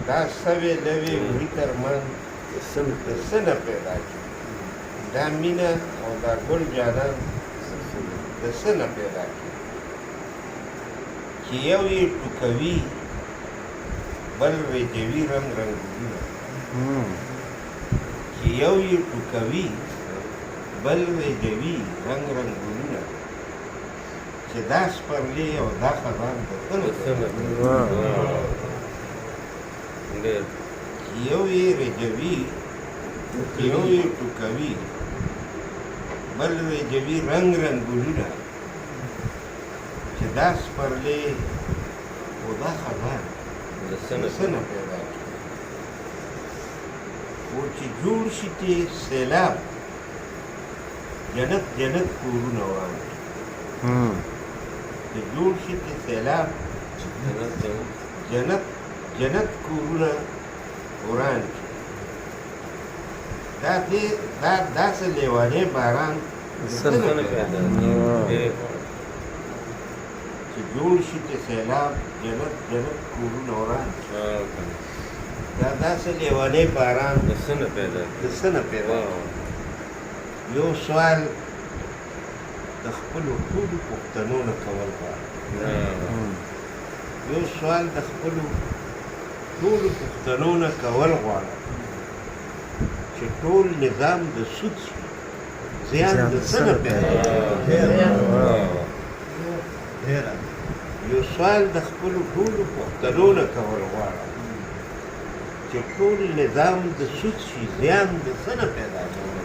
دا سوې لوې وړي ترمن د څه نه پیدا کړي دا مینه او دا ګل جانان د څه نه پیدا کړي چې یو یې ټوکوي بل ویجوي رنګ رنګونه چې یو یې ټوکوي بل ویجوي رنګ رنګونه چې دا سپرلی او دا خزان د څه نه پیدا کړي یو یې رجوي یو یې ټوکوي بل رجوي رنګ رنګونه چې دا سپرلی او دا خزان د څه نه پیدا کړي او چې جوړ شي چې سیلاب جنت جنت کورونه وران چې جوړ شي چې سیلاب جنت جنت کورونه وران شي دا داسې لیوانی باران چې جوړ شي چې سیلاب جنت جنت کورونه وران شي دا داسې لیوانی باران د څه نه پیدا یو سوال د خپلو ټولو پوښتنو نه کول غواړم یو سوال د خپلو ټولو پوښتنو نه کول غواړم چې ټول نظام د سود شي زیان د څه نه پیدا یو سوال د خپلو ټولو پوښتنو نه کول غواړم چې ټول نظام د سود شي زیان د څه نه پیدا کوي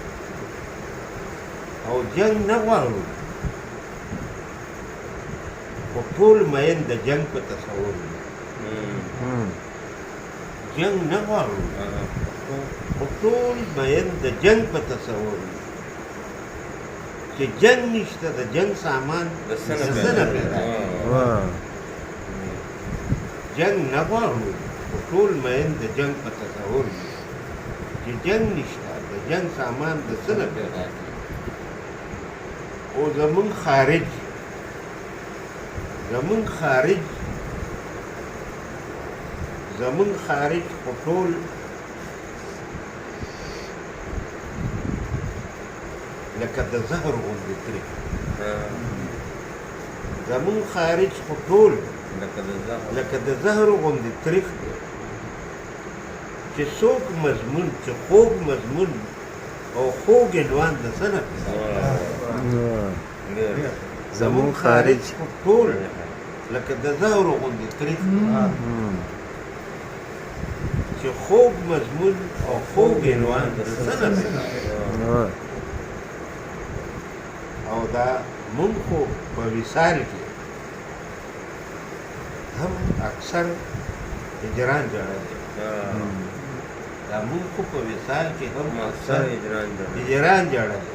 او جنگ نه غواړو خو ټول مین د جنگ په تصور جنگ نه غواړو خو ټول مین د جنگ په تصور چې جنگ نشته د جنگ سامان د څه نه پیدا جنگ نه غواړو خو ټول مین د جنگ په تصور چې جنگ نشته د جنگ سامان د څه نه پیدا او زمون خارج خو ټول لکه د زهر غوندې تریخ زمون خارج خو ټول لکه د زهر غوندې تریخ دی چې څوک مضمون چې خوږ مضمون او خوږ عنوان د څه نه زمون خارج ټول لکه د زهر غوندې تریخ چې خوږ مضمون او خوږ عنوان د څه نه او دا مونږ خو په وصال کې هم اکثر هجران جوړوي دا مونږ خو په وصال کې هم اکثر هجران جوړوي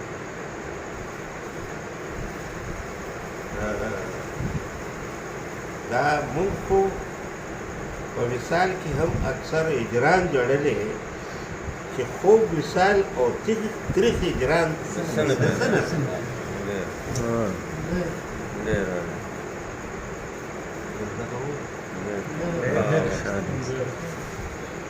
دا مونږ خو په وصال کې هم اکثر هجران جوړلې چې خوب وصال او تریخ هجران څه نه